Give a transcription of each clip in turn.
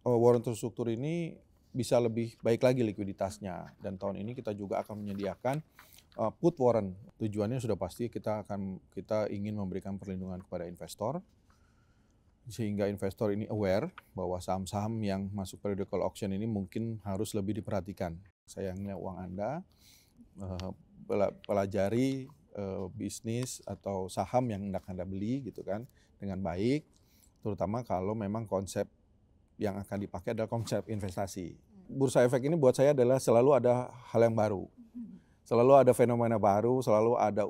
warren terstruktur ini bisa lebih baik lagi likuiditasnya, dan tahun ini kita juga akan menyediakan put warrant. Tujuannya sudah pasti kita ingin memberikan perlindungan kepada investor, sehingga investor ini aware bahwa saham-saham yang masuk periodical auction ini mungkin harus lebih diperhatikan. Sayangnya uang Anda, pelajari bisnis atau saham yang hendak Anda beli gitu kan dengan baik, terutama kalau memang konsep yang akan dipakai adalah konsep investasi. Bursa efek ini buat saya adalah selalu ada hal yang baru, selalu ada fenomena baru, selalu ada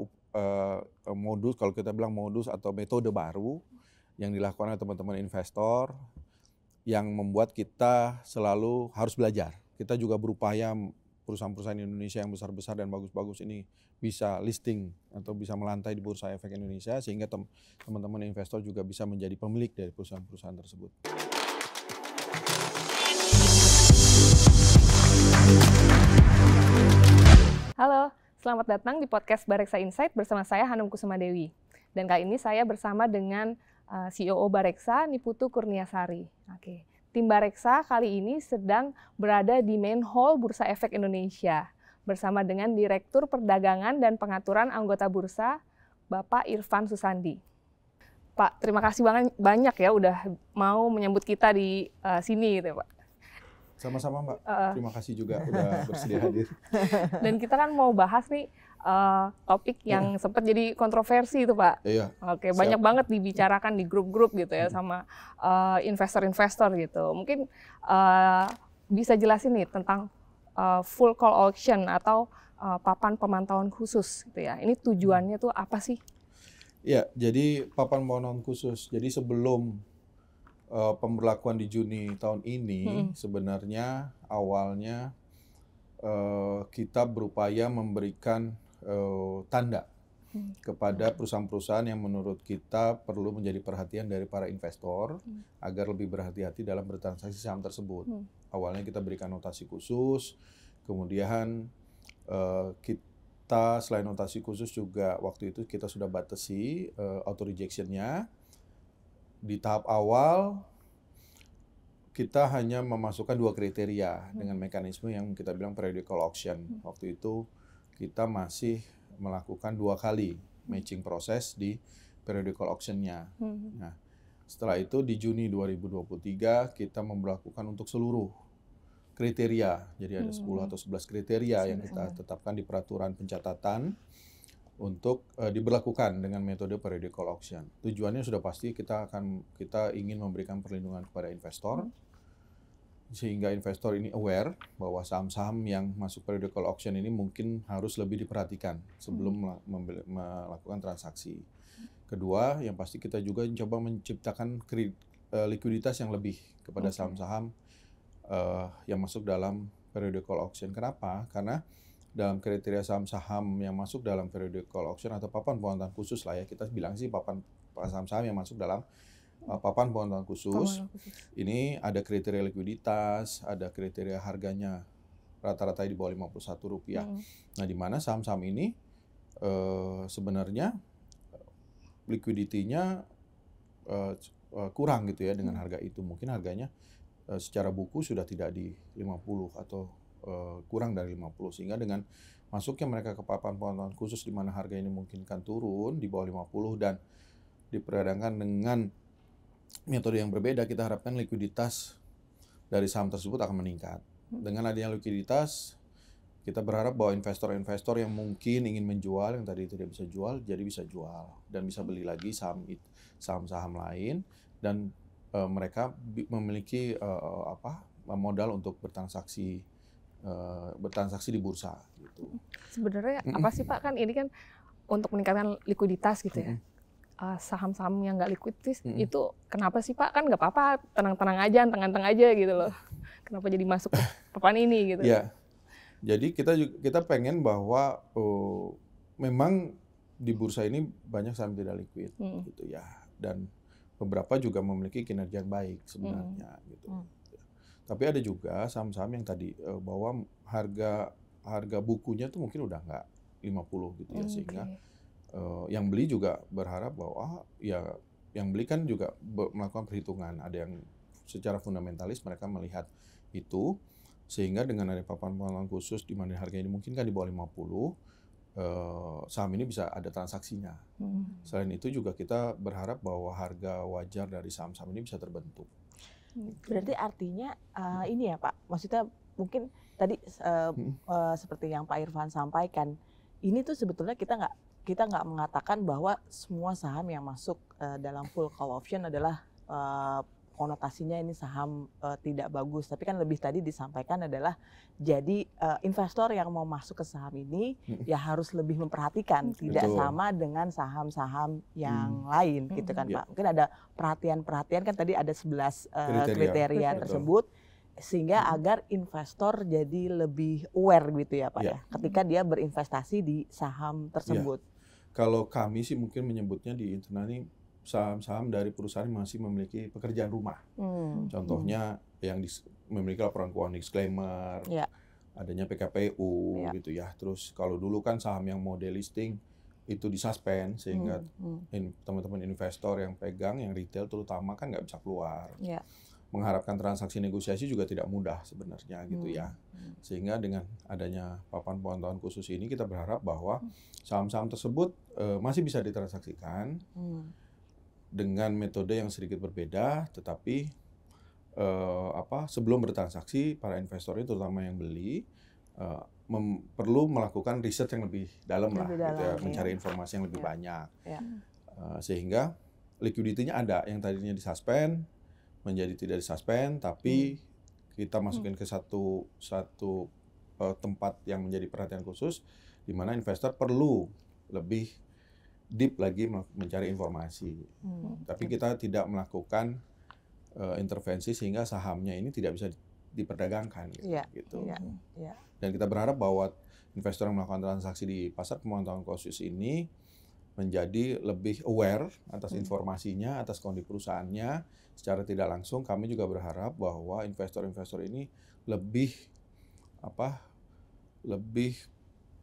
modus, kalau kita bilang modus atau metode baru yang dilakukan oleh teman-teman investor yang membuat kita selalu harus belajar. Kita juga berupaya perusahaan-perusahaan Indonesia yang besar-besar dan bagus-bagus ini bisa listing atau bisa melantai di Bursa Efek Indonesia, sehingga teman-teman investor juga bisa menjadi pemilik dari perusahaan-perusahaan tersebut. Halo, selamat datang di podcast Bareksa Insight bersama saya Hanum Kusuma Dewi. Dan kali ini saya bersama dengan CEO Bareksa, Niputu Kurniasari. Oke. Tim Bareksa kali ini sedang berada di main hall Bursa Efek Indonesia bersama dengan Direktur Perdagangan dan Pengaturan Anggota Bursa, Bapak Irfan Susandi. Pak, terima kasih banyak ya udah mau menyambut kita di sini gitu ya, Pak. Sama-sama Mbak, terima kasih juga udah bersedia hadir. Dan kita kan mau bahas nih topik yang sempat jadi kontroversi itu Pak. Iya. Oke, banyak banget dibicarakan di grup-grup gitu ya sama investor-investor gitu. Mungkin bisa jelasin nih tentang full call auction atau papan pemantauan khusus gitu ya. Ini tujuannya tuh apa sih? Ya, jadi papan pemantauan khusus. Jadi sebelum pemberlakuan di Juni tahun ini, sebenarnya awalnya kita berupaya memberikan tanda kepada perusahaan-perusahaan yang menurut kita perlu menjadi perhatian dari para investor agar lebih berhati-hati dalam bertransaksi saham tersebut. Awalnya kita berikan notasi khusus, kemudian kita selain notasi khusus juga waktu itu kita sudah batasi auto rejection-nya. Di tahap awal kita hanya memasukkan 2 kriteria dengan mekanisme yang kita bilang periodical auction. Waktu itu kita masih melakukan 2 kali matching proses di periodical auction-nya. Nah, setelah itu di Juni 2023 kita memberlakukan untuk seluruh kriteria. Jadi ada 10 atau 11 kriteria yang kita tetapkan di peraturan pencatatan untuk diberlakukan dengan metode periodical auction. Tujuannya sudah pasti kita ingin memberikan perlindungan kepada investor, sehingga investor ini aware bahwa saham-saham yang masuk periodical auction ini mungkin harus lebih diperhatikan sebelum melakukan transaksi. Kedua, yang pasti kita juga mencoba menciptakan likuiditas yang lebih kepada saham-saham yang masuk dalam periodical auction. Kenapa? Karena dalam kriteria saham-saham yang masuk dalam periodical auction atau papan pemantauan khusus lah ya, kita bilang sih saham-saham yang masuk dalam papan pemantauan khusus. Ini ada kriteria likuiditas, ada kriteria harganya rata-rata di bawah Rp51. Nah, di mana saham-saham ini sebenarnya liquidity-nya kurang gitu ya dengan harga itu. Mungkin harganya secara buku sudah tidak di 50 atau kurang dari 50, sehingga dengan masuknya mereka ke papan pemantauan khusus di mana harga ini memungkinkan turun di bawah 50 dan diperdagangkan dengan metode yang berbeda, kita harapkan likuiditas dari saham tersebut akan meningkat. Dengan adanya likuiditas, kita berharap bahwa investor-investor yang mungkin ingin menjual, yang tadi tidak bisa jual, jadi bisa jual dan bisa beli lagi saham-saham lain, dan mereka memiliki modal untuk bertransaksi di bursa gitu. Sebenarnya apa sih Pak, kan ini kan untuk meningkatkan likuiditas gitu ya. Saham-saham yang nggak likuiditas itu kenapa sih Pak? Kan nggak apa-apa, tenang-tenang aja, anteng-anteng aja gitu loh. Kenapa jadi masuk ke papan ini gitu? Ya, jadi kita pengen bahwa memang di bursa ini banyak saham tidak likuid gitu ya, dan beberapa juga memiliki kinerja yang baik sebenarnya gitu. Tapi ada juga saham-saham yang tadi bahwa harga bukunya tuh mungkin udah nggak 50 gitu ya, sehingga yang beli juga berharap bahwa ya yang beli kan juga melakukan perhitungan, ada yang secara fundamentalis mereka melihat itu, sehingga dengan ada papan pemantauan khusus di mana harganya dimungkinkan di bawah 50, saham ini bisa ada transaksinya. Selain itu juga kita berharap bahwa harga wajar dari saham-saham ini bisa terbentuk. Berarti artinya ini ya Pak, maksudnya mungkin tadi seperti yang Pak Irfan sampaikan, ini tuh sebetulnya kita nggak mengatakan bahwa semua saham yang masuk dalam full call option adalah konotasinya ini saham tidak bagus, tapi kan lebih tadi disampaikan adalah jadi investor yang mau masuk ke saham ini ya harus lebih memperhatikan, tidak sama dengan saham-saham yang lain gitu kan Pak. Mungkin ada perhatian-perhatian kan tadi ada 11 kriteria tersebut sehingga agar investor jadi lebih aware gitu ya Pak ya ketika dia berinvestasi di saham tersebut. Kalau kami sih mungkin menyebutnya di internal ini saham-saham dari perusahaan yang masih memiliki pekerjaan rumah. Contohnya yang memiliki laporan keuangan disclaimer, adanya PKPU gitu ya. Terus kalau dulu kan saham yang mau delisting itu disuspend sehingga teman-teman investor yang pegang, yang retail terutama kan nggak bisa keluar. Mengharapkan transaksi negosiasi juga tidak mudah sebenarnya gitu ya. Sehingga dengan adanya papan pemantauan khusus ini kita berharap bahwa saham-saham tersebut masih bisa ditransaksikan dengan metode yang sedikit berbeda, tetapi sebelum bertransaksi para investor itu terutama yang beli perlu melakukan riset yang lebih dalam gitu ya, mencari informasi yang lebih banyak, sehingga liquidity-nya ada yang tadinya disuspend menjadi tidak disuspend, tapi kita masukin ke satu tempat yang menjadi perhatian khusus, di mana investor perlu lebih deep lagi mencari informasi. Tapi kita tidak melakukan intervensi sehingga sahamnya ini tidak bisa diperdagangkan gitu. Dan kita berharap bahwa investor yang melakukan transaksi di pasar pemantauan khusus ini menjadi lebih aware atas informasinya, atas kondisi perusahaannya. Secara tidak langsung kami juga berharap bahwa investor-investor ini lebih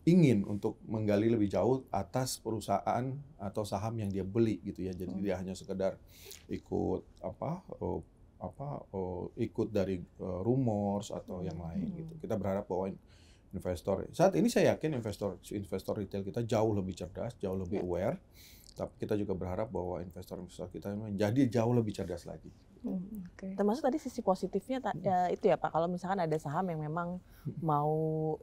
ingin untuk menggali lebih jauh atas perusahaan atau saham yang dia beli gitu ya. Jadi dia hanya sekedar ikut ikut dari rumors atau yang lain gitu. Kita berharap bahwa investor saat ini, saya yakin investor retail kita jauh lebih cerdas, jauh lebih aware. Tapi kita juga berharap bahwa investor-investor kita menjadi jauh lebih cerdas lagi. Termasuk tadi sisi positifnya itu ya Pak, kalau misalkan ada saham yang memang mau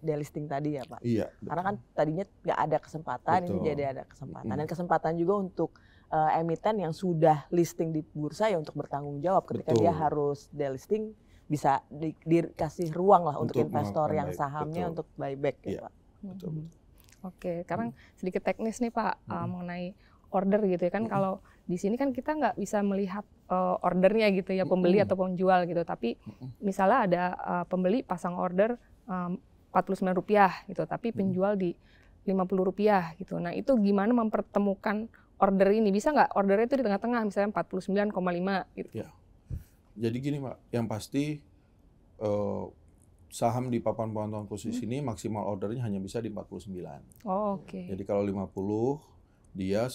delisting tadi ya Pak. Iya. Karena kan tadinya nggak ada kesempatan, ini jadi ada kesempatan. Dan kesempatan juga untuk emiten yang sudah listing di bursa ya untuk bertanggung jawab ketika dia harus delisting, bisa dikasih ruang lah untuk investor yang sahamnya untuk buyback ya Pak. Oke, sekarang sedikit teknis nih Pak mengenai order gitu ya kan. Kalau di sini kan kita nggak bisa melihat ordernya gitu ya, pembeli atau penjual gitu. Tapi misalnya ada pembeli pasang order Rp49 gitu, tapi penjual di Rp50 gitu. Nah itu gimana mempertemukan order ini? Bisa nggak ordernya itu di tengah-tengah, misalnya 49,5 gitu? Ya. Jadi gini Mbak, yang pasti saham di papan pemantauan khusus ini maksimal ordernya hanya bisa di 49. Jadi kalau 50 dia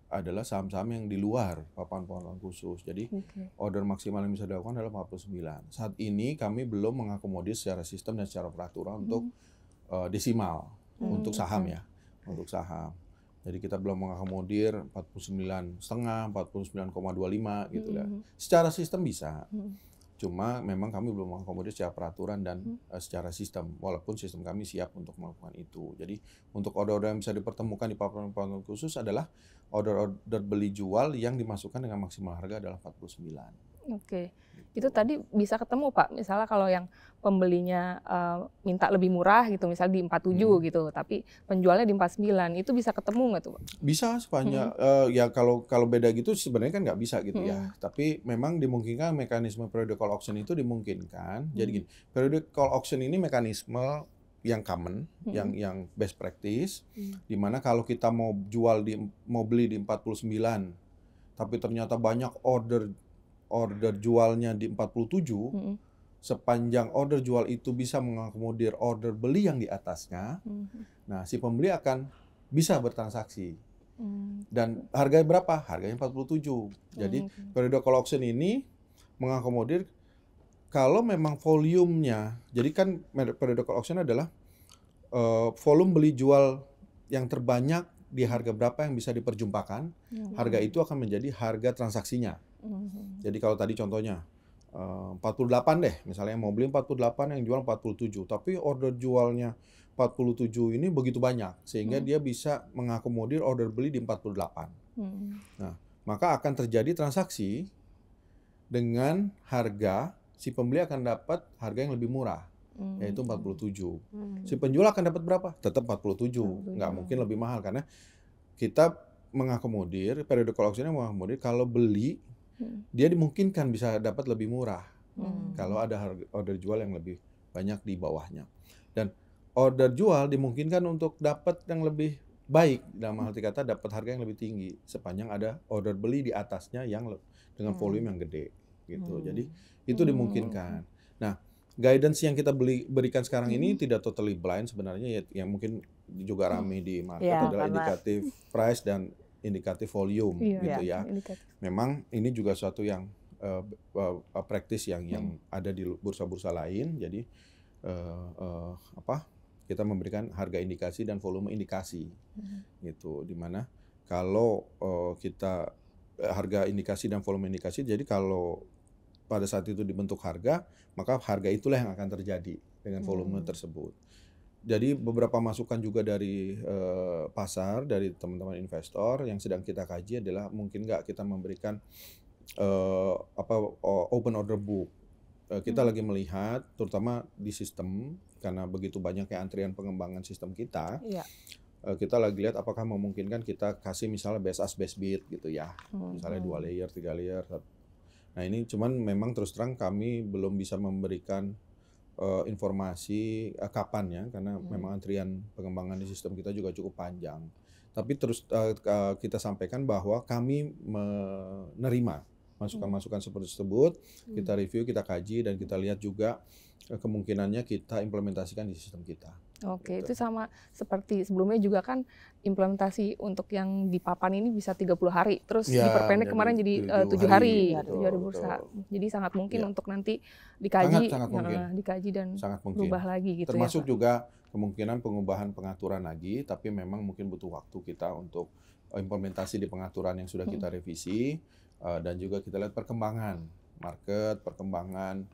adalah saham-saham yang di luar papan pemantauan khusus. Jadi order maksimal yang bisa dilakukan adalah 49. Saat ini kami belum mengakomodir secara sistem dan secara peraturan untuk desimal untuk saham ya, untuk saham. Jadi kita belum mengakomodir 49,5, 49,25 gitu ya. Secara sistem bisa. Cuma memang kami belum mengakomodir secara peraturan dan secara sistem, walaupun sistem kami siap untuk melakukan itu. Jadi untuk order-order yang bisa dipertemukan di papan pemantauan khusus adalah order-order beli jual yang dimasukkan dengan maksimal harga adalah 49. Itu tadi bisa ketemu Pak, misalnya kalau yang pembelinya minta lebih murah gitu, misalnya di 47 gitu, tapi penjualnya di 49, itu bisa ketemu nggak tuh Pak? Bisa sepanjang ya kalau beda gitu sebenarnya kan nggak bisa gitu ya. Tapi memang dimungkinkan mekanisme periodic call auction itu dimungkinkan. Jadi gini, periodic call auction ini mekanisme yang common, yang best practice, di mana kalau kita mau beli di 49, tapi ternyata banyak order jualnya di 47, sepanjang order jual itu bisa mengakomodir order beli yang di atasnya, nah si pembeli akan bisa bertransaksi. Dan harganya berapa? Harganya 47. Jadi periodic call auction ini mengakomodir kalau memang volumenya, jadi kan periodical auction adalah volume beli jual yang terbanyak di harga berapa yang bisa diperjumpakan, harga itu akan menjadi harga transaksinya. Jadi kalau tadi contohnya 48 deh, misalnya yang mau beli 48, yang jual 47, tapi order jualnya 47 ini begitu banyak sehingga dia bisa mengakomodir order beli di 48. Nah, maka akan terjadi transaksi dengan harga si pembeli akan dapat harga yang lebih murah, yaitu 47. Si penjual akan dapat berapa? Tetap 47. Nggak mungkin lebih mahal karena kita mengakomodir, periodical auction mengakomodir kalau beli dia dimungkinkan bisa dapat lebih murah kalau ada order jual yang lebih banyak di bawahnya. Dan order jual dimungkinkan untuk dapat yang lebih baik, dalam arti kata dapat harga yang lebih tinggi sepanjang ada order beli di atasnya yang dengan volume yang gede gitu. Jadi itu dimungkinkan. Nah, guidance yang kita berikan sekarang ini tidak totally blind sebenarnya, ya, yang mungkin juga ramai di market adalah indikatif price dan indikatif volume gitu ya. Memang ini juga suatu yang praktis yang ada di bursa-bursa lain. Jadi kita memberikan harga indikasi dan volume indikasi gitu. Dimana kalau kita harga indikasi dan volume indikasi, jadi kalau pada saat itu dibentuk harga, maka harga itulah yang akan terjadi dengan volume tersebut. Jadi beberapa masukan juga dari pasar, dari teman-teman investor yang sedang kita kaji adalah mungkin nggak kita memberikan open order book. Kita lagi melihat, terutama di sistem, karena begitu banyaknya antrian pengembangan sistem kita, kita lagi lihat apakah memungkinkan kita kasih misalnya base ask base bid gitu ya, misalnya 2 layer, 3 layer. Nah ini cuman memang terus terang kami belum bisa memberikan informasi kapan ya, karena memang antrian pengembangan di sistem kita juga cukup panjang. Tapi terus kita sampaikan bahwa kami menerima masukan-masukan seperti tersebut, kita review, kita kaji, dan kita lihat juga kemungkinannya kita implementasikan di sistem kita. Oke, itu sama seperti sebelumnya juga kan implementasi untuk yang di papan ini bisa 30 hari, terus diperpendek kemarin jadi 7 hari, 7 hari bursa. Jadi sangat mungkin untuk nanti dikaji, dikaji dan berubah lagi gitu. Termasuk juga kemungkinan pengubahan pengaturan lagi, tapi memang mungkin butuh waktu kita untuk implementasi di pengaturan yang sudah kita revisi, dan juga kita lihat perkembangan market, perkembangan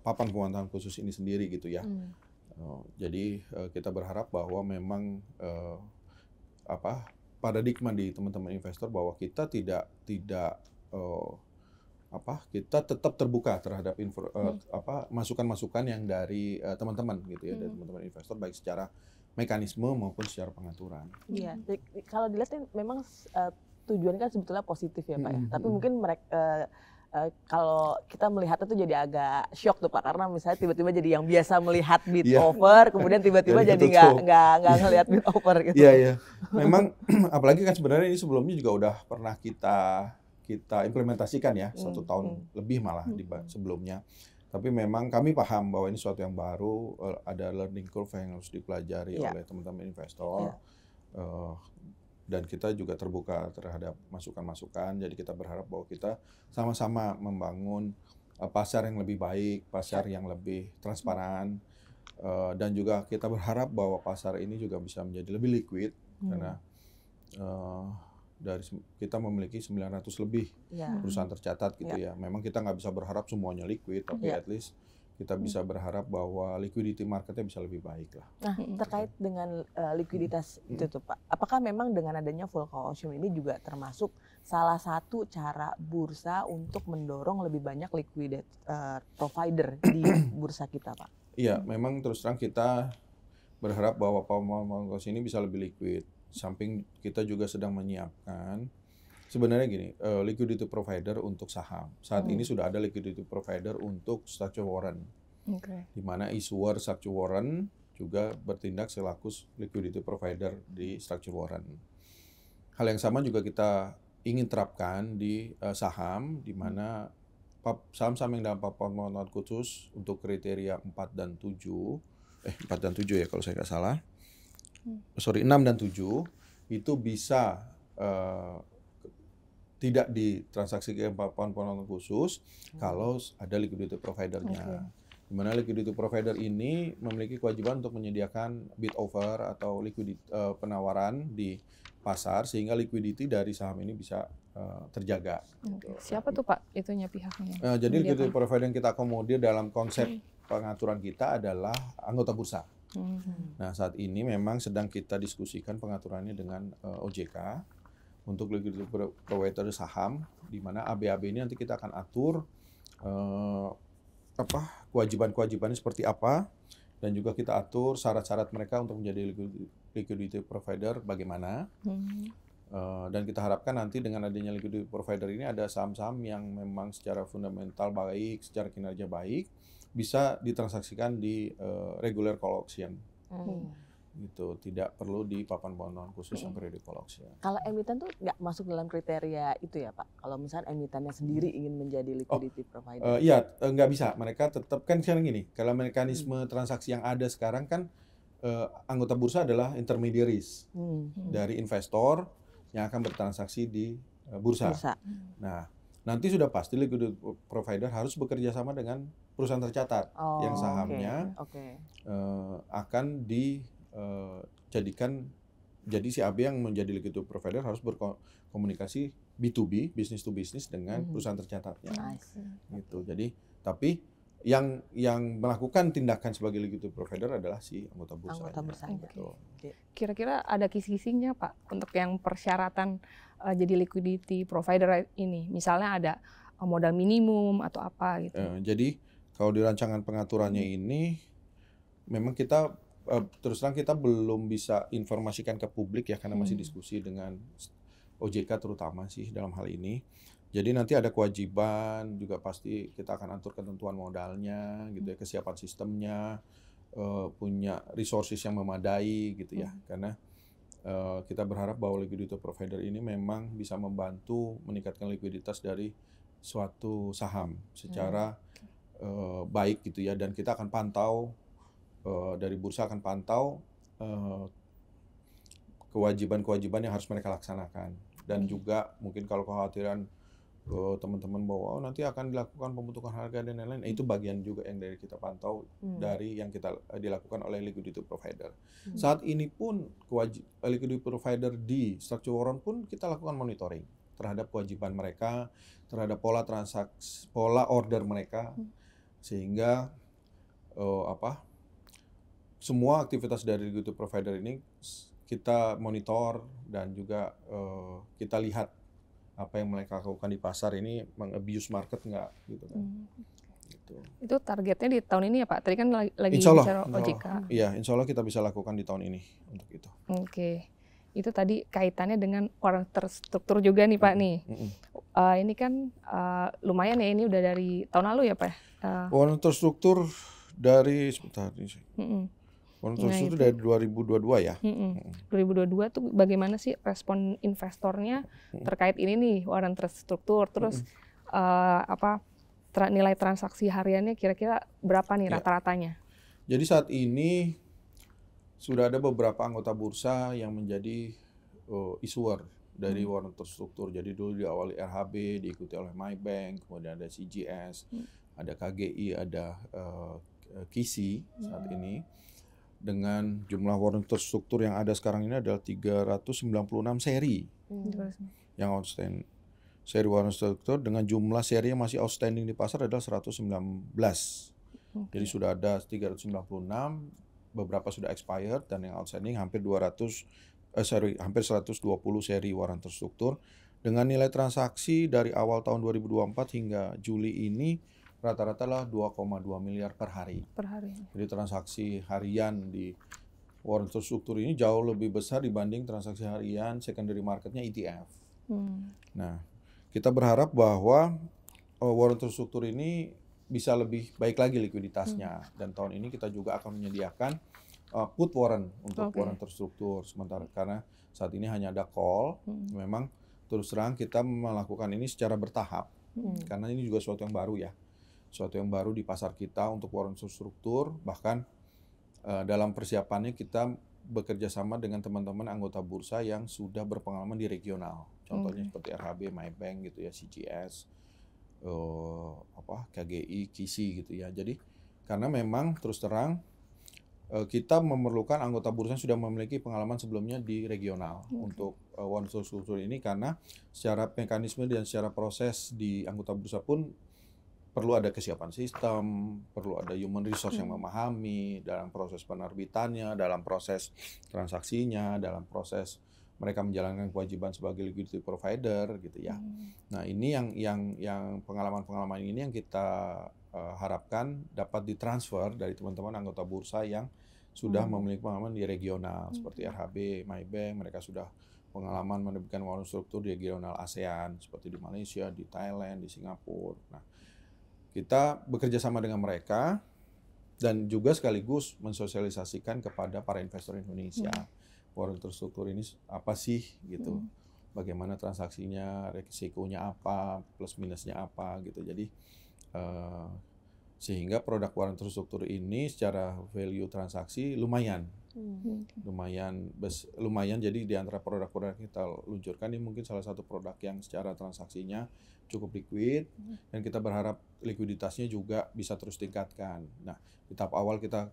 papan pemantauan khusus ini sendiri gitu ya. Jadi kita berharap bahwa memang paradigma di teman-teman investor bahwa kita tidak kita tetap terbuka terhadap masukan-masukan yang dari teman-teman gitu ya, dari teman-teman investor, baik secara mekanisme maupun secara pengaturan. Iya, kalau dilihat memang tujuannya kan sebetulnya positif ya Pak ya. Tapi mungkin mereka kalau kita melihat itu jadi agak shock tuh Pak, karena misalnya tiba-tiba jadi yang biasa melihat bid over, kemudian tiba-tiba jadi nggak ngelihat bid over gitu. Iya. Memang apalagi kan sebenarnya ini sebelumnya juga udah pernah kita implementasikan ya, 1 tahun lebih malah sebelumnya. Tapi memang kami paham bahwa ini suatu yang baru, ada learning curve yang harus dipelajari oleh teman-teman investor. Dan kita juga terbuka terhadap masukan-masukan, jadi kita berharap bahwa kita sama-sama membangun pasar yang lebih baik, pasar yang lebih transparan, dan juga kita berharap bahwa pasar ini juga bisa menjadi lebih liquid, karena dari kita memiliki 900 lebih perusahaan tercatat gitu ya. Memang kita nggak bisa berharap semuanya liquid, tapi at least kita bisa berharap bahwa liquidity marketnya bisa lebih baik lah. Nah, terkait dengan likuiditas itu tuh Pak, apakah memang dengan adanya full call auction ini juga termasuk salah satu cara bursa untuk mendorong lebih banyak liquidity provider di bursa kita Pak? Iya, memang terus terang kita berharap bahwa pemantauan ini bisa lebih liquid. Samping kita juga sedang menyiapkan, sebenarnya gini, liquidity provider untuk saham. Saat ini sudah ada liquidity provider untuk structure warrant. Di mana issuer structure warrant juga bertindak selaku liquidity provider di structure warrant. Hal yang sama juga kita ingin terapkan di saham, di mana saham-saham yang dalam papan pemantauan khusus untuk kriteria 4 dan 7 ya kalau saya nggak salah. 6 dan 7 itu bisa tidak ditransaksikan papan penonton khusus kalau ada liquidity providernya. Di mana liquidity provider ini memiliki kewajiban untuk menyediakan bid offer atau penawaran di pasar sehingga liquidity dari saham ini bisa terjaga. Gitu. Siapa tuh Pak itunya pihaknya? Jadi liquidity provider yang kita akomodir dalam konsep pengaturan kita adalah anggota bursa. Nah, saat ini memang sedang kita diskusikan pengaturannya dengan OJK untuk liquidity provider saham, di mana ABAB ini nanti kita akan atur kewajiban-kewajibannya seperti apa, dan juga kita atur syarat-syarat mereka untuk menjadi liquidity provider bagaimana. Dan kita harapkan nanti dengan adanya liquidity provider ini ada saham-saham yang memang secara fundamental baik, secara kinerja baik, bisa ditransaksikan di regular call auction. Gitu, tidak perlu di papan penonton khusus yang periodic call auction. Kalau emiten tuh nggak masuk dalam kriteria itu ya Pak? Kalau misalnya emitennya sendiri ingin menjadi liquidity provider? Iya, nggak bisa. Mereka tetap kan sekarang gini, kalau mekanisme transaksi yang ada sekarang kan anggota bursa adalah intermediaries dari investor yang akan bertransaksi di bursa. Nah, nanti sudah pasti liquidity provider harus bekerja sama dengan perusahaan tercatat yang sahamnya akan dijadikan, jadi si AB yang menjadi liquidity provider harus berkomunikasi B2B, business to business dengan perusahaan tercatatnya. Gitu. Jadi tapi yang melakukan tindakan sebagai liquidity provider adalah si anggota bursa. Kira-kira ada kisi-kisinya Pak untuk yang persyaratan jadi liquidity provider ini? Misalnya ada modal minimum atau apa gitu. Jadi kalau di rancangan pengaturannya ini memang kita terus terang kita belum bisa informasikan ke publik ya, karena masih diskusi dengan OJK terutama sih dalam hal ini. Jadi nanti ada kewajiban juga, pasti kita akan atur ketentuan modalnya gitu ya, kesiapan sistemnya, punya resources yang memadai gitu ya. Karena kita berharap bahwa liquidity provider ini memang bisa membantu meningkatkan likuiditas dari suatu saham secara baik gitu ya, dan kita akan pantau dari bursa akan pantau kewajiban-kewajiban yang harus mereka laksanakan, dan juga mungkin kalau kekhawatiran teman-teman bahwa nanti akan dilakukan pembentukan harga dan lain-lain, itu bagian juga yang dari kita pantau dari yang kita dilakukan oleh liquidity provider. Saat ini pun liquidity provider di structure warrant pun kita lakukan monitoring terhadap kewajiban mereka, terhadap pola transaksi, pola order mereka, sehingga semua aktivitas dari liquidity provider ini kita monitor, dan juga kita lihat apa yang mereka lakukan di pasar ini meng-abuse market nggak gitu kan. Gitu. Itu targetnya di tahun ini ya Pak? Tadi kan lagi bicara OJK. Iya, insya Allah kita bisa lakukan di tahun ini untuk itu. Oke. Itu tadi kaitannya dengan orang terstruktur juga nih Pak nih. Ini kan lumayan ya, ini udah dari tahun lalu ya Pak? Orang terstruktur dari sebentar ini. Orang terstruktur dari 2022 ya. 2022 tuh bagaimana sih respon investornya terkait ini nih, warren terstruktur, terus nilai transaksi hariannya kira-kira berapa nih rata-ratanya? Jadi saat ini sudah ada beberapa anggota bursa yang menjadi issuer dari warren terstruktur. Jadi dulu diawali RHB, diikuti oleh MyBank, kemudian ada CGS, ada KGI, ada KISI saat ini. Dengan jumlah warren terstruktur yang ada sekarang ini adalah 396 seri yang outstanding. Seri warren terstruktur dengan jumlah seri yang masih outstanding di pasar adalah 119. Jadi sudah ada 396, beberapa sudah expired, dan yang outstanding hampir 120 seri warren terstruktur dengan nilai transaksi dari awal tahun 2024 hingga Juli ini rata-rata lah 2,2 miliar per hari. Jadi transaksi harian di warren terstruktur ini jauh lebih besar dibanding transaksi harian secondary marketnya ETF. Nah, kita berharap bahwa warren terstruktur ini bisa lebih baik lagi likuiditasnya, dan tahun ini kita juga akan menyediakan put warrant untuk warren terstruktur sementara, karena saat ini hanya ada call. Memang terus terang kita melakukan ini secara bertahap, karena ini juga sesuatu yang baru ya. Suatu yang baru di pasar kita untuk warren terstruktur. Bahkan dalam persiapannya kita bekerja sama dengan teman-teman anggota bursa yang sudah berpengalaman di regional. Contohnya seperti RHB, Maybank gitu ya, CGS, KGI, KISI gitu ya. Jadi karena memang terus terang kita memerlukan anggota bursa yang sudah memiliki pengalaman sebelumnya di regional untuk one stop struktur ini, karena secara mekanisme dan secara proses di anggota bursa pun perlu ada kesiapan sistem, perlu ada human resource yang memahami dalam proses penerbitannya, dalam proses transaksinya, dalam proses mereka menjalankan kewajiban sebagai liquidity provider gitu ya. Nah, ini yang pengalaman-pengalaman ini yang kita harapkan dapat ditransfer dari teman-teman anggota bursa yang sudah memiliki pengalaman di regional seperti RHB, Maybank, mereka sudah pengalaman menerbitkan one struktur di regional ASEAN seperti di Malaysia, di Thailand, di Singapura. Nah, kita bekerja sama dengan mereka dan juga sekaligus mensosialisasikan kepada para investor Indonesia. Warren terstruktur ini apa sih gitu. Bagaimana transaksinya, risikonya apa, plus minusnya apa gitu. Jadi sehingga produk warren terstruktur ini secara value transaksi lumayan. Lumayan, jadi di antara produk-produk yang kita luncurkan ini mungkin salah satu produk yang secara transaksinya cukup liquid, dan kita berharap likuiditasnya juga bisa terus tingkatkan. Nah, di tahap awal kita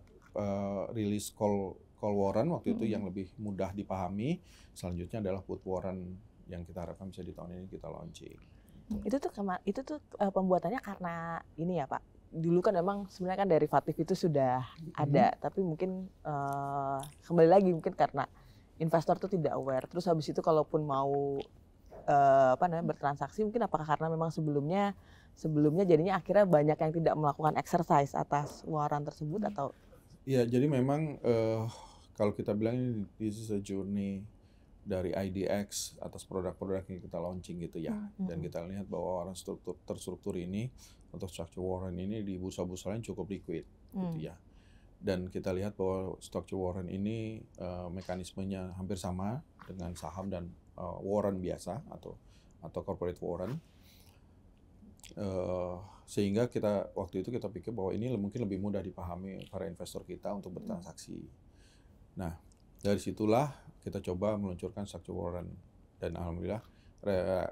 rilis call warrant waktu itu yang lebih mudah dipahami. Selanjutnya adalah put warrant yang kita harapkan bisa di tahun ini kita launching. Itu tuh pembuatannya karena ini ya Pak. Dulu kan memang sebenarnya kan derivatif itu sudah ada, tapi mungkin kembali lagi mungkin karena investor tuh tidak aware. Terus habis itu kalaupun mau bertransaksi, mungkin apakah karena memang sebelumnya jadinya akhirnya banyak yang tidak melakukan exercise atas warrant tersebut atau? Ya, jadi memang kalau kita bilang ini this is a journey dari IDX atas produk-produk yang kita launching gitu ya. Dan kita lihat bahwa warrant terstruktur ini atau structure warrant ini di bursa-bursa lain cukup liquid gitu ya. Dan kita lihat bahwa structure warrant ini mekanismenya hampir sama dengan saham dan warrant biasa atau corporate warrant. Sehingga waktu itu kita pikir bahwa ini mungkin lebih mudah dipahami para investor kita untuk bertransaksi. Nah, dari situlah kita coba meluncurkan structure warrant, dan alhamdulillah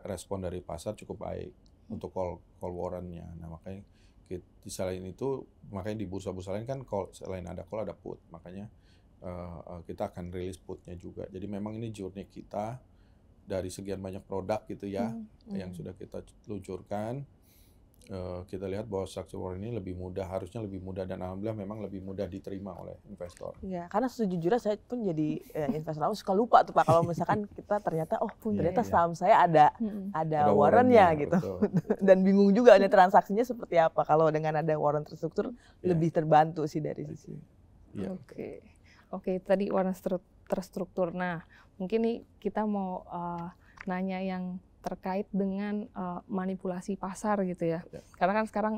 respon dari pasar cukup baik untuk call warrant-nya. Nah, makanya selain itu, makanya di bursa-bursa lain kan selain ada call ada put, makanya kita akan rilis putnya juga. Jadi memang ini journey kita dari sekian banyak produk gitu ya yang sudah kita luncurkan. Kita lihat bahwa structure warrant ini harusnya lebih mudah, dan alhamdulillah memang lebih mudah diterima oleh investor. Iya, karena sejujurnya saya pun jadi investor lama suka lupa tuh Pak kalau misalkan kita ternyata ternyata saham saya ada warrant-nya gitu. Dan bingung juga ada transaksinya seperti apa. Kalau dengan ada warrant terstruktur lebih terbantu sih dari sisi. Oke, tadi warrant terstruktur. Nah, mungkin nih kita mau nanya yang terkait dengan manipulasi pasar gitu ya. Karena kan sekarang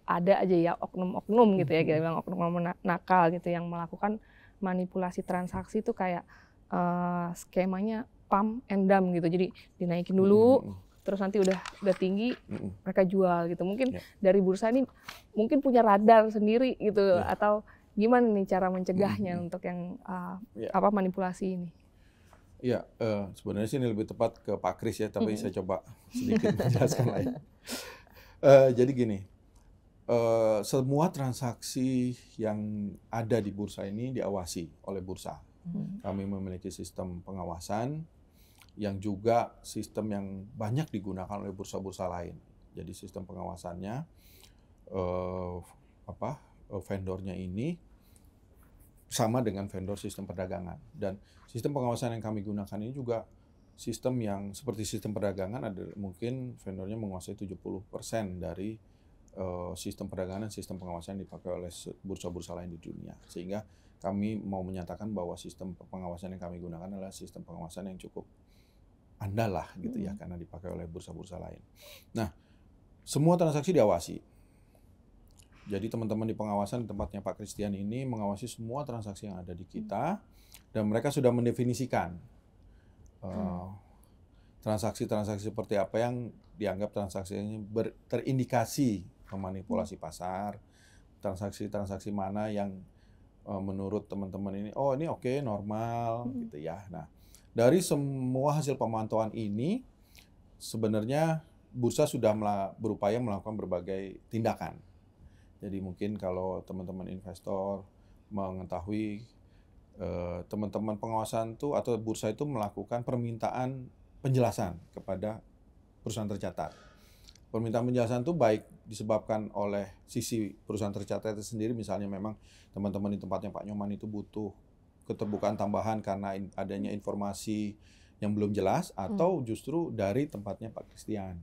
ada aja ya oknum-oknum gitu ya, kita bilang oknum nakal gitu yang melakukan manipulasi transaksi itu kayak skemanya pump and dump gitu. Jadi dinaikin dulu, terus nanti udah tinggi mereka jual gitu. Mungkin dari bursa ini mungkin punya radar sendiri gitu, atau gimana nih cara mencegahnya untuk yang manipulasi ini? Ya, sebenarnya sih ini lebih tepat ke Pak Kris ya, tapi saya coba sedikit menjelaskan lah ya. Jadi gini, semua transaksi yang ada di bursa ini diawasi oleh bursa. Kami memiliki sistem pengawasan yang juga sistem yang banyak digunakan oleh bursa-bursa lain. Jadi sistem pengawasannya, vendornya ini sama dengan vendor sistem perdagangan, dan sistem pengawasan yang kami gunakan ini juga sistem yang seperti sistem perdagangan, ada mungkin vendornya menguasai 70% dari sistem perdagangan dan sistem pengawasan yang dipakai oleh bursa-bursa lain di dunia. Sehingga kami mau menyatakan bahwa sistem pengawasan yang kami gunakan adalah sistem pengawasan yang cukup andal lah gitu ya, karena dipakai oleh bursa-bursa lain. Nah, semua transaksi diawasi. Jadi teman-teman di pengawasan di tempatnya Pak Christian ini mengawasi semua transaksi yang ada di kita, dan mereka sudah mendefinisikan transaksi-transaksi seperti apa yang dianggap transaksinya terindikasi memanipulasi pasar, transaksi-transaksi mana yang menurut teman-teman ini, oh ini oke, normal gitu ya. Nah, dari semua hasil pemantauan ini sebenarnya bursa sudah berupaya melakukan berbagai tindakan. Jadi mungkin kalau teman-teman investor mengetahui teman-teman pengawasan itu atau bursa itu melakukan permintaan penjelasan kepada perusahaan tercatat. Permintaan penjelasan itu baik disebabkan oleh sisi perusahaan tercatat itu sendiri, misalnya memang teman-teman di tempatnya Pak Nyoman itu butuh keterbukaan tambahan karena adanya informasi yang belum jelas, atau justru dari tempatnya Pak Christian.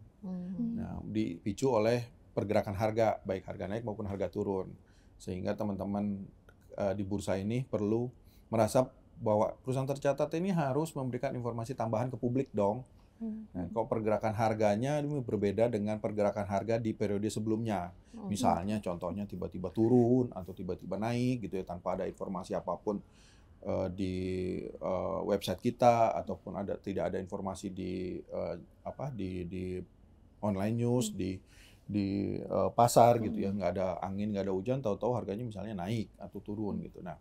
Nah, dipicu oleh pergerakan harga, baik harga naik maupun harga turun. Sehingga teman-teman di bursa ini perlu merasa bahwa perusahaan tercatat ini harus memberikan informasi tambahan ke publik dong. Nah, kalau pergerakan harganya ini berbeda dengan pergerakan harga di periode sebelumnya. Misalnya contohnya tiba-tiba turun atau tiba-tiba naik gitu ya, tanpa ada informasi apapun di website kita, ataupun tidak ada informasi di online news, di pasar gitu ya, nggak ada angin, nggak ada hujan, tahu-tahu harganya misalnya naik atau turun gitu. Nah,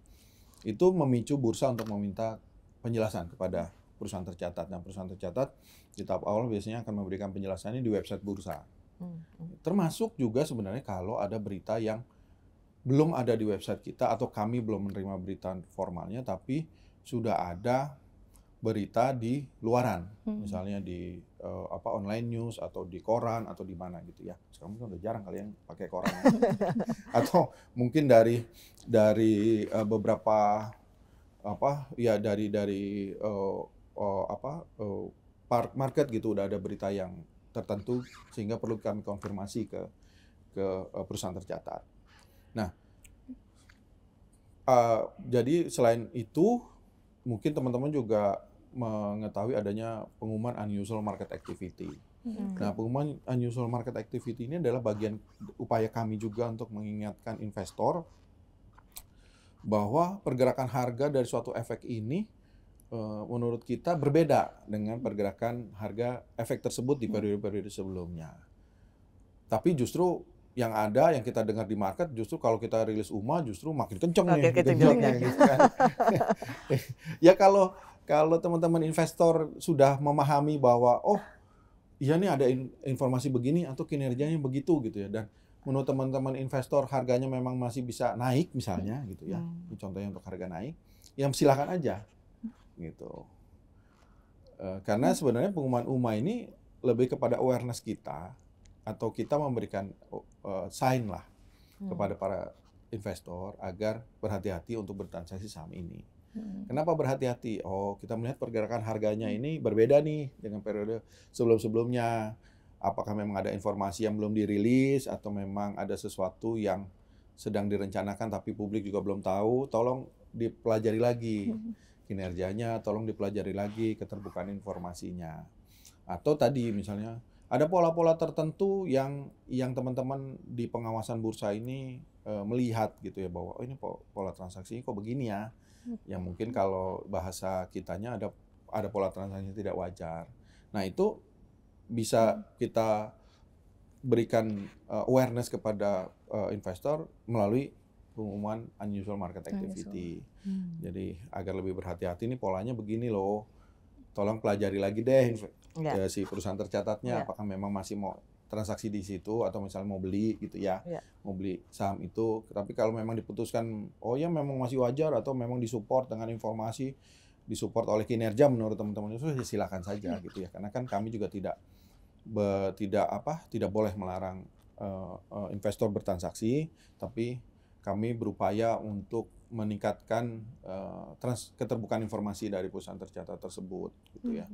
itu memicu bursa untuk meminta penjelasan kepada perusahaan tercatat, dan perusahaan tercatat di tahap awal biasanya akan memberikan penjelasannya di website bursa. Termasuk juga sebenarnya kalau ada berita yang belum ada di website kita atau kami belum menerima berita formalnya, tapi sudah ada berita di luaran, misalnya di online news atau di koran atau di mana gitu ya. Sekarang kan udah jarang kali yang pakai koran. Atau mungkin dari beberapa market gitu, udah ada berita yang tertentu sehingga perlu kami konfirmasi ke perusahaan tercatat. Nah, jadi selain itu mungkin teman-teman juga mengetahui adanya pengumuman unusual market activity. Nah, pengumuman unusual market activity ini adalah bagian upaya kami juga untuk mengingatkan investor bahwa pergerakan harga dari suatu efek ini menurut kita berbeda dengan pergerakan harga efek tersebut di periode-periode sebelumnya. Tapi justru yang kita dengar di market, justru kalau kita rilis UMA justru makin kenceng nih gejolaknya gitu kan. Ya kalau teman-teman investor sudah memahami bahwa oh iya nih ada informasi begini atau kinerjanya begitu gitu ya, dan menurut teman-teman investor harganya memang masih bisa naik misalnya gitu ya. Ini contohnya untuk harga naik, yang silakan aja gitu. Karena sebenarnya pengumuman UMA ini lebih kepada awareness kita, atau kita memberikan sign lah kepada para investor agar berhati-hati untuk bertransaksi saham ini. Kenapa berhati-hati? Oh, kita melihat pergerakan harganya ini berbeda nih dengan periode sebelum-sebelumnya. Apakah memang ada informasi yang belum dirilis, atau memang ada sesuatu yang sedang direncanakan tapi publik juga belum tahu? Tolong dipelajari lagi kinerjanya, tolong dipelajari lagi keterbukaan informasinya. Atau tadi misalnya ada pola-pola tertentu yang teman-teman di pengawasan bursa ini melihat gitu ya, bahwa oh ini pola transaksi kok begini ya. Yang mungkin kalau bahasa kitanya ada pola transaksi tidak wajar. Nah, itu bisa kita berikan awareness kepada investor melalui pengumuman unusual market activity. Jadi agar lebih berhati-hati, nih polanya begini loh. Tolong pelajari lagi deh si perusahaan tercatatnya, apakah memang masih mau transaksi di situ atau misalnya mau beli gitu ya. Mau beli saham itu. Tapi kalau memang diputuskan oh ya memang masih wajar, atau memang disupport dengan informasi, disupport oleh kinerja menurut teman-teman itu, silakan saja gitu ya. Karena kan kami juga tidak boleh melarang investor bertransaksi, tapi kami berupaya untuk meningkatkan keterbukaan informasi dari perusahaan tercatat tersebut gitu ya.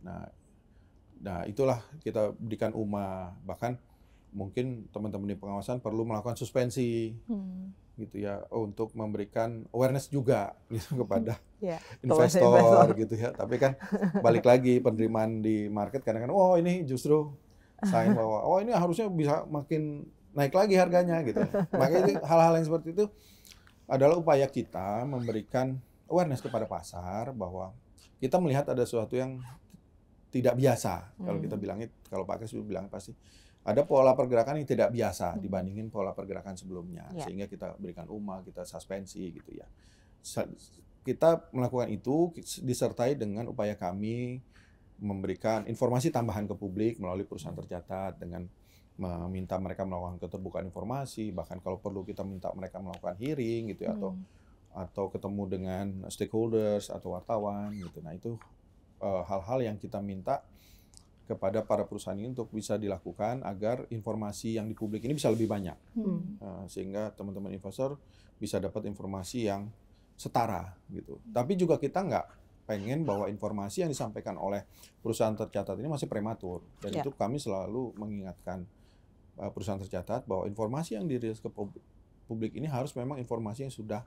Nah, itulah kita berikan UMA. Bahkan mungkin teman-teman di pengawasan perlu melakukan suspensi gitu ya, untuk memberikan awareness juga gitu kepada investor gitu ya. Tapi kan balik lagi penerimaan di market kadang-kadang oh ini justru sign bahwa oh ini harusnya bisa makin naik lagi harganya gitu. Makanya hal-hal yang seperti itu adalah upaya kita memberikan awareness kepada pasar bahwa kita melihat ada sesuatu yang tidak biasa. Kalau kita bilangnya, kalau Pak Kris bilang pasti ada pola pergerakan yang tidak biasa dibandingin pola pergerakan sebelumnya, Ya. sehingga kita berikan kita suspensi gitu ya. Kita melakukan itu disertai dengan upaya kami memberikan informasi tambahan ke publik melalui perusahaan tercatat dengan meminta mereka melakukan keterbukaan informasi, bahkan kalau perlu kita minta mereka melakukan hearing gitu ya, atau ketemu dengan stakeholders atau wartawan gitu. Nah itu hal-hal yang kita minta kepada para perusahaan ini untuk bisa dilakukan agar informasi yang di publik ini bisa lebih banyak, sehingga teman-teman investor bisa dapat informasi yang setara gitu. Tapi juga kita nggak pengen bahwa informasi yang disampaikan oleh perusahaan tercatat ini masih prematur, dan itu kami selalu mengingatkan perusahaan tercatat bahwa informasi yang dirilis ke publik ini harus memang informasi yang sudah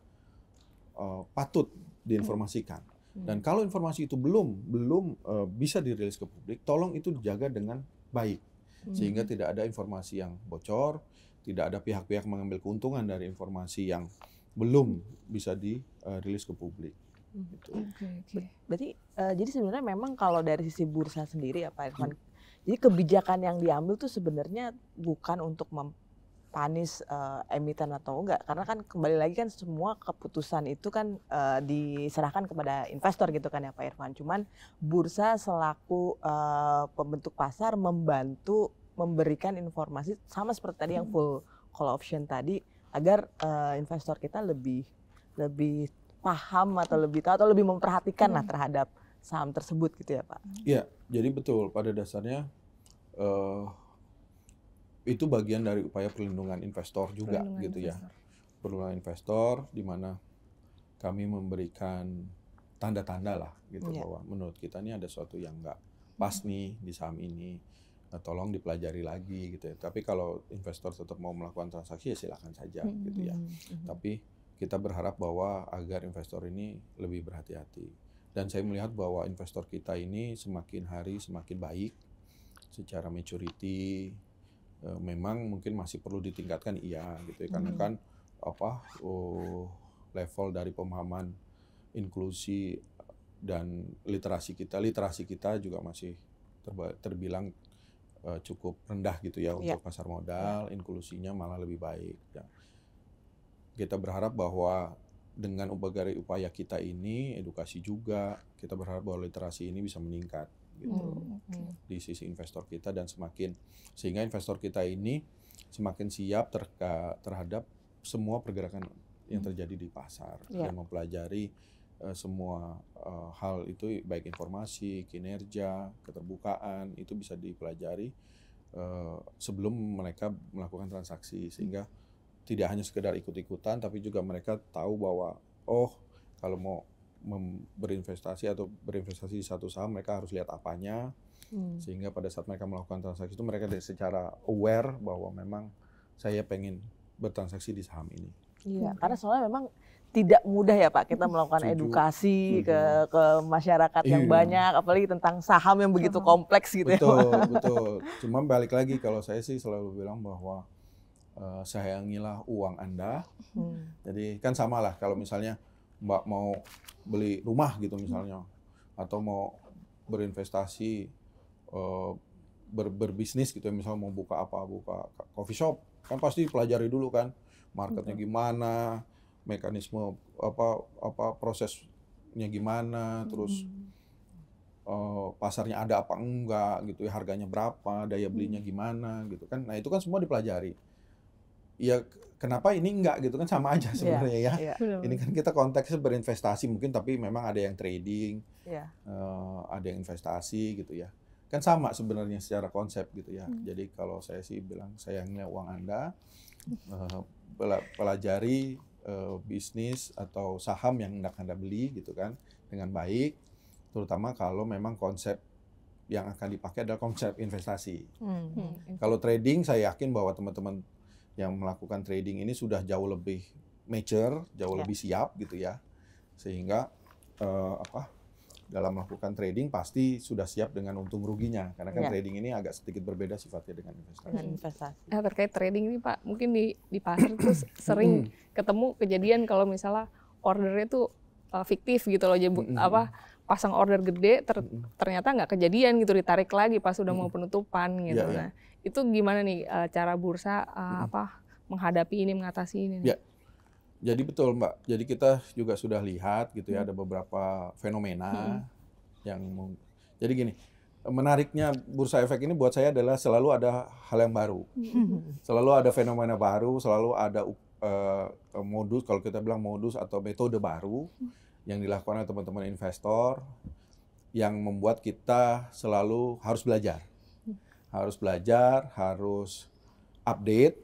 patut diinformasikan. Dan kalau informasi itu belum bisa dirilis ke publik, tolong itu dijaga dengan baik, sehingga tidak ada informasi yang bocor, tidak ada pihak-pihak mengambil keuntungan dari informasi yang belum bisa dirilis ke publik. Gitu. Berarti jadi sebenarnya memang kalau dari sisi bursa sendiri ya Pak Irfan, jadi kebijakan yang diambil tuh sebenarnya bukan untuk panis emiten atau enggak, karena kan kembali lagi kan semua keputusan itu kan diserahkan kepada investor gitu kan ya Pak Irfan. Cuman bursa selaku pembentuk pasar membantu memberikan informasi sama seperti tadi yang full call option tadi, agar investor kita lebih paham atau lebih tahu atau lebih memperhatikan lah terhadap saham tersebut gitu ya Pak. Iya, jadi betul pada dasarnya itu bagian dari upaya perlindungan investor juga gitu ya. Perlindungan investor di mana kami memberikan tanda-tanda lah gitu bahwa menurut kita ini ada sesuatu yang nggak pas nih di saham ini. Nah, tolong dipelajari lagi gitu ya. Tapi kalau investor tetap mau melakukan transaksi ya silakan saja gitu ya. Tapi kita berharap bahwa agar investor ini lebih berhati-hati. Dan saya melihat bahwa investor kita ini semakin hari semakin baik secara maturity. Memang mungkin masih perlu ditingkatkan gitu ya, karena kan level dari pemahaman inklusi dan literasi kita juga masih terbilang cukup rendah gitu ya untuk pasar modal. Inklusinya malah lebih baik ya. Kita berharap bahwa dengan upaya kita ini, edukasi juga, kita berharap bahwa literasi ini bisa meningkat gitu di sisi investor kita, dan sehingga investor kita ini semakin siap terhadap semua pergerakan yang terjadi di pasar dan mempelajari semua hal itu, baik informasi, kinerja, keterbukaan itu bisa dipelajari sebelum mereka melakukan transaksi, sehingga tidak hanya sekedar ikut-ikutan, tapi juga mereka tahu bahwa kalau mau berinvestasi di satu saham, mereka harus lihat apanya, sehingga pada saat mereka melakukan transaksi itu mereka secara aware bahwa memang saya pengen bertransaksi di saham ini. Iya, karena soalnya memang tidak mudah ya Pak kita melakukan edukasi ke masyarakat yang banyak, apalagi tentang saham yang begitu kompleks gitu ya Pak. Betul. Cuma balik lagi, kalau saya sih selalu bilang bahwa sayangilah uang Anda. Jadi kan sama lah kalau misalnya Mbak mau beli rumah gitu misalnya, atau mau berinvestasi, berbisnis gitu ya, misalnya mau buka coffee shop, kan pasti pelajari dulu kan marketnya gimana, mekanisme prosesnya gimana, terus pasarnya ada apa enggak gitu ya, harganya berapa, daya belinya gimana gitu kan. Nah itu kan semua dipelajari. Ya kenapa ini enggak gitu kan, sama aja sebenarnya ya. Ini kan kita konteksnya berinvestasi mungkin, tapi memang ada yang trading, ada yang investasi gitu ya. Kan sama sebenarnya secara konsep gitu ya. Jadi kalau saya sih bilang sayangnya uang Anda, pelajari bisnis atau saham yang hendak Anda beli gitu kan dengan baik, terutama kalau memang konsep yang akan dipakai adalah konsep investasi. Kalau trading, saya yakin bahwa teman-teman yang melakukan trading ini sudah jauh lebih mature, jauh lebih siap gitu ya, sehingga dalam melakukan trading pasti sudah siap dengan untung ruginya, karena kan trading ini agak sedikit berbeda sifatnya dengan investasi. Nah, terkait trading ini Pak, mungkin di pasar itu sering ketemu kejadian kalau misalnya ordernya tuh fiktif gitu loh, jadi pasang order gede ternyata nggak kejadian gitu, ditarik lagi pas sudah mau penutupan gitu. Nah Itu gimana nih cara bursa menghadapi ini, mengatasi ini? Ya, jadi betul Mbak. Jadi kita juga sudah lihat gitu ya, ada beberapa fenomena yang jadi gini, menariknya bursa efek ini buat saya adalah selalu ada hal yang baru. Selalu ada fenomena baru, selalu ada modus, kalau kita bilang modus atau metode baru yang dilakukan oleh teman-teman investor yang membuat kita selalu harus belajar. Harus belajar, harus update.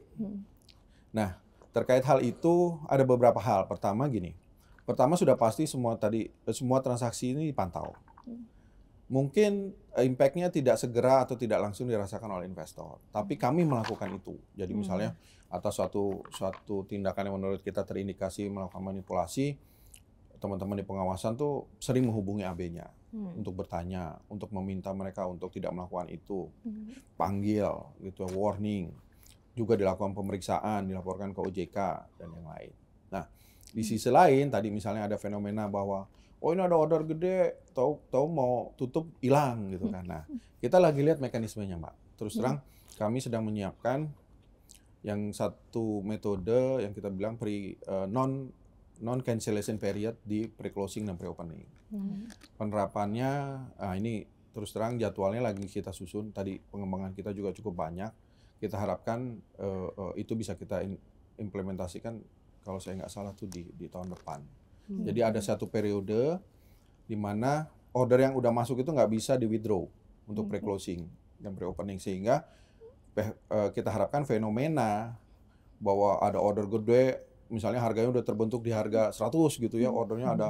Nah, terkait hal itu ada beberapa hal. Pertama gini, pertama sudah pasti semua transaksi ini dipantau. Mungkin impact-nya tidak segera atau tidak langsung dirasakan oleh investor, tapi kami melakukan itu. Jadi misalnya atas suatu tindakan yang menurut kita terindikasi melakukan manipulasi, teman-teman di pengawasan tuh sering menghubungi AB-nya untuk bertanya, untuk meminta mereka untuk tidak melakukan itu, panggil, gitu, warning, juga dilakukan pemeriksaan, dilaporkan ke OJK dan yang lain. Nah, di sisi lain tadi misalnya ada fenomena bahwa oh ini ada order gede, tahu mau tutup hilang gitu kan. Nah, kita lagi lihat mekanismenya Mbak. Terus terang kami sedang menyiapkan yang satu metode yang kita bilang non cancellation period di pre-closing dan pre-opening. Penerapannya, ini terus terang jadwalnya lagi kita susun. Tadi pengembangan kita juga cukup banyak. Kita harapkan itu bisa kita implementasikan kalau saya nggak salah tuh di tahun depan. Jadi ada satu periode di mana order yang udah masuk itu nggak bisa di-withdraw untuk pre-closing dan pre-opening. Sehingga kita harapkan fenomena bahwa ada order gede, misalnya harganya udah terbentuk di harga 100 gitu ya, ordernya ada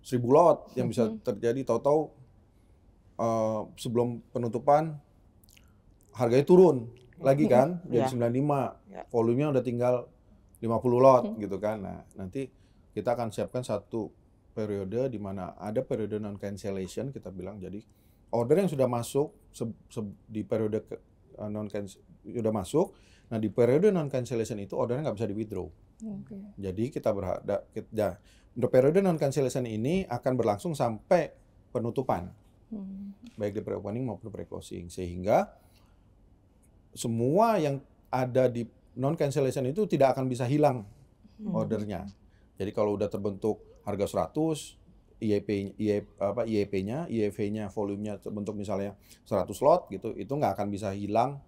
1000 lot yang bisa terjadi, tahu-tahu sebelum penutupan harganya turun lagi kan, jadi 95, volumenya udah tinggal 50 lot gitu kan. Nah, nanti kita akan siapkan satu periode di mana ada periode non cancellation, kita bilang. Jadi order yang sudah masuk di periode non cancellation sudah masuk. Nah, di periode non cancellation itu ordernya nggak bisa di withdraw. Jadi kita berharap untuk periode non cancellation ini akan berlangsung sampai penutupan, baik di pre-opening maupun pre-closing, sehingga semua yang ada di non cancellation itu tidak akan bisa hilang ordernya. Jadi kalau udah terbentuk harga 100, IEV-nya, volumenya terbentuk misalnya 100 lot gitu, itu nggak akan bisa hilang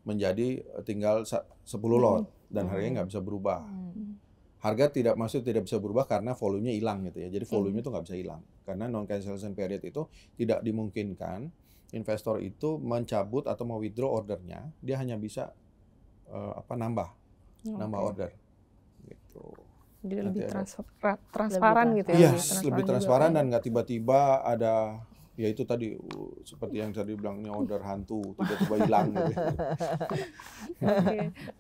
menjadi tinggal 10 lot dan harganya nggak bisa berubah. Harga tidak bisa berubah karena volumenya hilang gitu ya. Jadi volumenya itu nggak bisa hilang karena non cancellation period itu tidak dimungkinkan investor itu mencabut atau mau withdraw ordernya. Dia hanya bisa nambah order gitu. Jadi lebih transparan gitu ya. Iya, lebih transparan dan nggak tiba-tiba ada, ya itu tadi seperti yang tadi bilangnya order hantu tiba-tiba hilang gitu.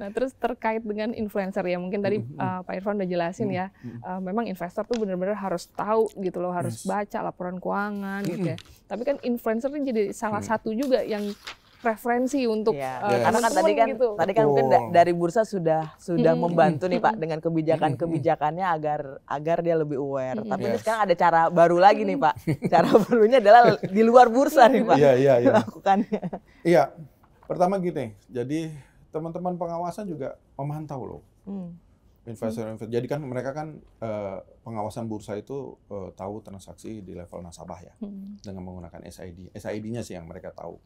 Nah, terus terkait dengan influencer ya, mungkin tadi Pak Irfan udah jelasin ya, memang investor tuh benar-benar harus tahu gitu loh, harus baca laporan keuangan gitu ya. Tapi kan influencer ini jadi salah satu juga yang referensi untuk karena kan tadi kan mungkin dari bursa sudah membantu nih Pak dengan kebijakannya agar dia lebih aware. Tapi ini sekarang ada cara baru lagi nih Pak. Cara barunya adalah di luar bursa nih Pak. Melakukannya. Iya. Pertama gini, jadi teman-teman pengawasan juga memantau loh. Investor. Jadi kan mereka kan pengawasan bursa itu tahu transaksi di level nasabah ya, dengan menggunakan SID. SID-nya sih yang mereka tahu.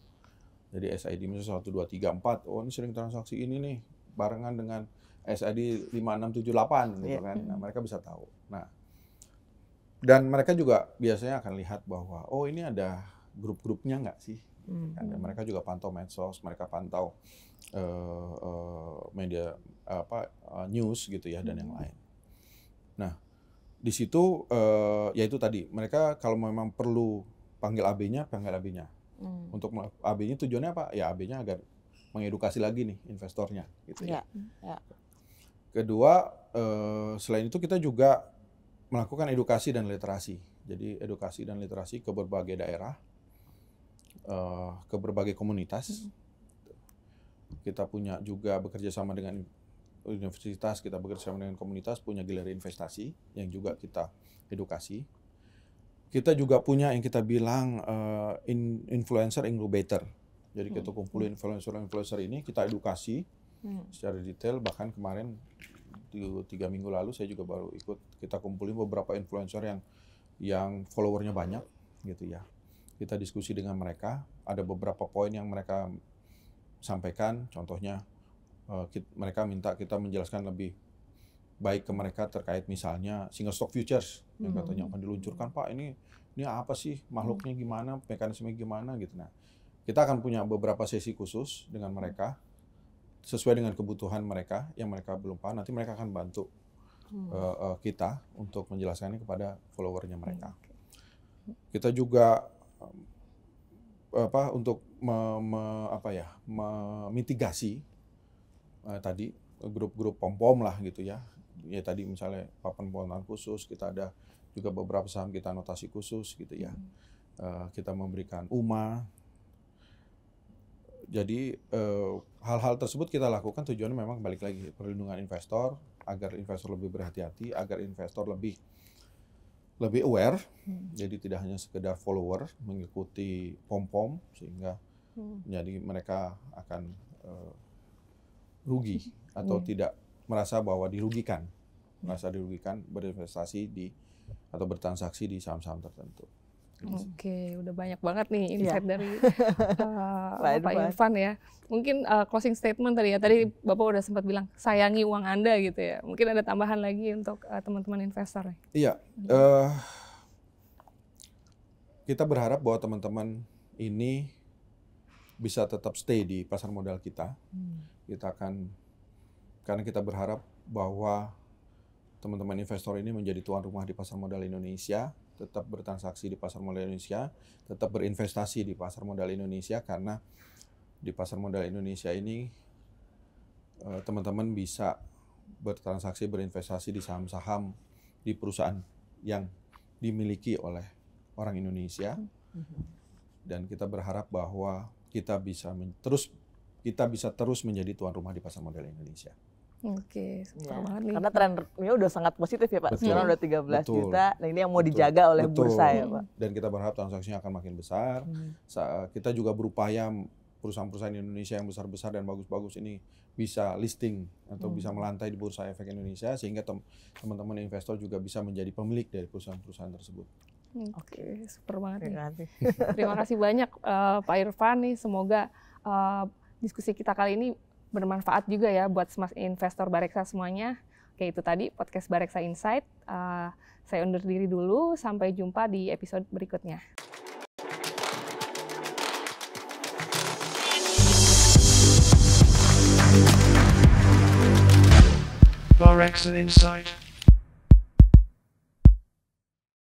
Jadi SID misalnya 1, 2, 3, 4, oh ini sering transaksi ini nih, barengan dengan SID 5678 gitu kan. Nah, mereka bisa tahu. Nah, dan mereka juga biasanya akan lihat bahwa, oh ini ada grup-grupnya nggak sih? Dan mereka juga pantau medsos, mereka pantau media news gitu ya, dan yang lain. Nah, di situ ya itu tadi, mereka kalau memang perlu panggil AB-nya, panggil AB-nya. Untuk AB-nya tujuannya apa? Ya AB-nya agar mengedukasi lagi nih investornya gitu ya. Kedua, selain itu kita juga melakukan edukasi dan literasi. Jadi edukasi dan literasi ke berbagai daerah, ke berbagai komunitas. Kita punya juga bekerja sama dengan universitas, kita bekerja sama dengan komunitas, punya galeri investasi yang juga kita edukasi. Kita juga punya yang kita bilang influencer incubator. Jadi kita kumpulin influencer ini, kita edukasi secara detail. Bahkan kemarin 3 minggu lalu saya juga baru ikut, kita kumpulin beberapa influencer yang followernya banyak gitu ya. Kita diskusi dengan mereka, ada beberapa poin yang mereka sampaikan, contohnya mereka minta kita menjelaskan lebih baik ke mereka terkait misalnya single stock futures yang katanya akan diluncurkan, Pak, ini apa sih, makhluknya gimana, mekanisme gimana gitu. Nah, kita akan punya beberapa sesi khusus dengan mereka sesuai dengan kebutuhan mereka yang mereka belum paham. Nanti mereka akan bantu kita untuk menjelaskannya kepada followernya mereka. Kita juga untuk memitigasi tadi grup-grup pom-pom lah gitu ya. Ya tadi misalnya papan pemantauan khusus, kita ada juga beberapa saham kita anotasi khusus gitu ya. Kita memberikan UMA. Jadi hal-hal tersebut kita lakukan tujuannya memang balik lagi perlindungan investor, agar investor lebih berhati-hati, agar investor lebih aware. Jadi tidak hanya sekedar follower mengikuti pom-pom, sehingga jadi mereka akan rugi atau tidak merasa bahwa dirugikan, berinvestasi atau bertransaksi di saham-saham tertentu. Oke, udah banyak banget nih insight dari Pak Irfan ya. Mungkin closing statement tadi ya. Tadi Bapak udah sempat bilang sayangi uang Anda gitu ya. Mungkin ada tambahan lagi untuk teman-teman investor. Iya, kita berharap bahwa teman-teman ini bisa tetap stay di pasar modal kita. Karena kita berharap bahwa teman-teman investor ini menjadi tuan rumah di pasar modal Indonesia, tetap bertransaksi di pasar modal Indonesia, tetap berinvestasi di pasar modal Indonesia, karena di pasar modal Indonesia ini teman-teman bisa bertransaksi, berinvestasi di saham-saham di perusahaan yang dimiliki oleh orang Indonesia, dan kita berharap bahwa kita bisa terus menjadi tuan rumah di pasar modal Indonesia. Oke, super banget nih. Karena trennya udah sangat positif ya Pak. Betul. Sekarang udah 13 juta. Nah ini yang mau dijaga oleh bursa ya Pak. Dan kita berharap transaksinya akan makin besar. Kita juga berupaya perusahaan-perusahaan Indonesia yang besar-besar dan bagus-bagus ini bisa listing atau bisa melantai di Bursa Efek Indonesia, sehingga teman-teman investor juga bisa menjadi pemilik dari perusahaan-perusahaan tersebut. Oke, super banget nih. Terima kasih banyak Pak Irfan nih. Semoga diskusi kita kali ini bermanfaat juga ya buat investor Bareksa semuanya. Oke, itu tadi podcast Bareksa Insight. Saya undur diri dulu, sampai jumpa di episode berikutnya. Bareksa Insight.